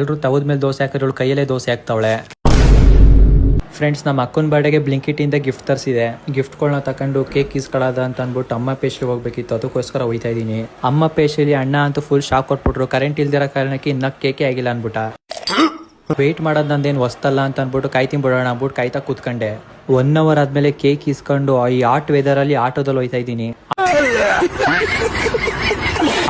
ಎಲ್ಲರೂ ತವದ ಮೇಲೆ ದೋಸೆ ಹಾಕಿರೋಳು ಕೈಯಲ್ಲೇ ದೋಸೆ ಹಾಕ್ತಾವಳೆ. ಫ್ರೆಂಡ್ಸ್, ನಮ್ಮ ಅಕ್ಕನ ಬರ್ಡೆಗೆ ಬ್ಲಿಂಕಿಟಿಂದ ಗಿಫ್ಟ್ ತರಿಸಿದೆ. ಗಿಫ್ಟ್ಗಳನ್ನ ತಗೊಂಡು ಕೇಕ್ ಇಸ್ಕೊಳ್ಳೋದ ಅಂತ ಅಂದ್ಬಿಟ್ಟು ಅಮ್ಮ ಪೇಸ್ಟ್ರಿ ಹೋಗ್ಬೇಕಿತ್ತು, ಅದಕ್ಕೋಸ್ಕರ ಹೋಯ್ತಾ ಇದ್ದೀನಿ. ಅಮ್ಮ ಪೇಸ್ಟ್ರಿಲಿ ಅಣ್ಣ ಅಂತೂ ಫುಲ್ ಶಾಕ್ ಕೊಟ್ಬಿಟ್ರು. ಕರೆಂಟ್ ಇಲ್ದಿರೋ ಕಾರಣಕ್ಕೆ ಇನ್ನ ಕೇಕೆ ಆಗಿಲ್ಲ ಅನ್ಬಿಟ್ಟ. ವೆಯ್ಟ್ ಮಾಡೋದು ನಂದೇನು ಹೊಸ್ತಲ್ಲ ಅಂತ ಅಂದ್ಬಿಟ್ಟು ಕಾಯ್ತಿಬಿಡೋಣ ಅಂದ್ಬಿಟ್ಟು ಕಾಯ್ತಾ ಕೂತ್ಕೊಂಡೆ. 1 hour ಆದ್ಮೇಲೆ ಕೇಕ್ ಇಸ್ಕೊಂಡು ಈ ಹಾಟ್ ವೆದರಲ್ಲಿ ಆಟೋದಲ್ಲಿ ಹೋಯ್ತಾ ಇದ್ದೀನಿ.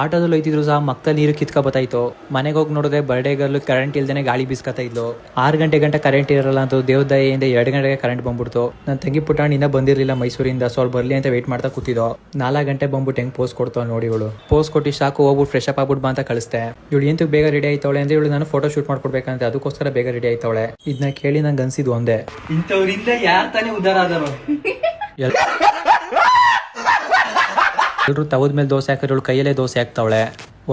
ಆಟೋದಲ್ಲಿ ಹೋಯ್ತಿದ್ರು ಸಹ ಮಕ್ಕಳ ನೀರು ಕಿತ್ಕೊ ಬತ್ತಾಯ್ತು. ಮನೆಗೆ ಹೋಗಿ ನೋಡಿದ್ರೆ ಬರ್ಡೇ ಗರ್ಲ್ ಕರೆಂಟ್ ಇಲ್ದೇನೆ ಗಾಳಿ ಬೀಸ್ಕೊತಾ ಇದ್ಲು. 6 ಗಂಟೆ ಕರೆಂಟ್ ಇರಲ್ಲ ಅಂತ ದೇವದಯೆಯಿಂದ 2 ಗಂಟೆಗೆ ಕರೆಂಟ್ ಬಂದ್ಬಿಡ್ತು. ನನ್ನ ತಂಗಿ ಪುಟಾಣಿ ಇನ್ನೂ ಬಂದಿರಲಿಲ್ಲ ಮೈಸೂರಿಂದ, ಸ್ವಲ್ಪ ಬರ್ಲಿ ಅಂತ ವೇಟ್ ಮಾಡ್ತಾ ಕೂತಿದ್ದೋ. 4 ಗಂಟೆ ಬಂದ್ಬಿಟ್ಟು ಹೆಂಗ್ ಪೋಸ್ ಕೊಡ್ತಾವ ನೋಡಿ ಇವಳು. ಪೋಸ್ ಕೊಟ್ಟು ಸಾಕು ಹೋಗ್ಬಿಟ್ಟು ಫ್ರೆಶ್ ಅಪ್ ಆಗ್ಬಿಟ್ಟು ಬಾ ಅಂತ ಕಳಿಸ್ತೆ. ಇವಳು ಎಂತಕ್ಕೆ ಬೇಗ ರೆಡಿ ಆಯ್ತಾವಳೆ ಅಂದ್ರೆ ಇವಳು ನಾನು ಫೋಟೋ ಶೂಟ್ ಮಾಡ್ಕೊಡ್ಬೇಕಂತ, ಅದಕ್ಕೋಸ್ಕರ ಬೇಗ ರೆಡಿ ಆಯ್ತಾವಳೆ. ಇದನ್ನ ಕೇಳಿ ನಂಗೆ ಅನ್ಸಿದ್ ಒಂದೇ, ಇಂಥವ್ರಿಂದ ಯಾರು ತಾನೇ ಉದ್ದಾರ ಆದರು. ಎಲ್ಲರೂ ತವದ ಮೇಲೆ ದೋಸೆ ಹಾಕಿರೋಳು ಕೈಯಲ್ಲೇ ದೋಸೆ ಹಾಕ್ತಾವಳೆ.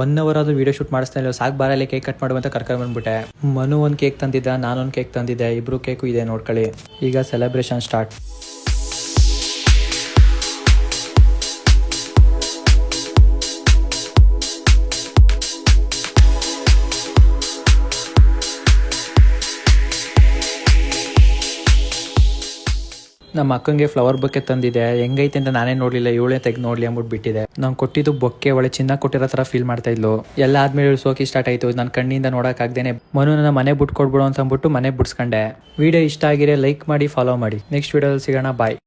1 hour ಆದ್ರೂ ವಿಡಿಯೋ ಶೂಟ್ ಮಾಡಿಸ್ತಾ ಇಲ್ಲ. ಸಾಕು ಬಾರಲ್ಲಿ ಕೇಕ್ ಕಟ್ ಮಾಡುವಂತ ಕರ್ಕೊಂಡ್ ಬಂದ್ಬಿಟ್ಟೆ. ಮನು ಒಂದು ಕೇಕ್ ತಂದಿದ್ದ, ನಾನೊಂದು ಕೇಕ್ ತಂದಿದ್ದೆ. ಇಬ್ರು ಕೇಕು ಇದೆ ನೋಡ್ಕೊಳ್ಳಿ. ಈಗ ಸೆಲೆಬ್ರೇಷನ್ ಸ್ಟಾರ್ಟ್. ನಮ್ಮ ಅಕ್ಕಂಗೆ ಫ್ಲವರ್ ಬೊಕ್ಕೆ ತಂದಿದೆ. ಹೆಂಗೈತೆ ಅಂತ ನಾನೇ ನೋಡ್ಲಿಲ್ಲ, ಇವಳೇ ತೆಗೆದು ನೋಡ್ಲಿ ಅಂದ್ಬಿಟ್ಟು ಬಿಟ್ಟಿದೆ. ನಾನು ಕೊಟ್ಟಿದ್ದು ಬೊಕ್ಕೆ ಒಳ್ಳೆ ಚಿನ್ನ ಕೊಟ್ಟಿರೋ ತರ ಫೀಲ್ ಮಾಡ್ತಾ ಇದ್ಲು. ಎಲ್ಲ ಆದ್ಮೇಲೆ ಇವಳು ಸೋಕಿ ಸ್ಟಾರ್ಟ್ ಆಯ್ತು. ನನ್ನ ಕಣ್ಣಿಂದ ನೋಡಕ್ ಆಗ್ದೇನೆ ಮನು ನನ್ನ ಮನೆ ಬಿಟ್ಕೊಡ್ಬಿಡು ಅಂತ ಅಂದ್ಬಿಟ್ಟು ಮನೆ ಬಿಡ್ಸ್ಕೊಂಡೆ. ವಿಡಿಯೋ ಇಷ್ಟ ಆಗಿರೆ ಲೈಕ್ ಮಾಡಿ, ಫಾಲೋ ಮಾಡಿ. ನೆಕ್ಸ್ಟ್ ವಿಡಿಯೋದಲ್ಲಿ ಸಿಗೋಣ. ಬಾಯ್.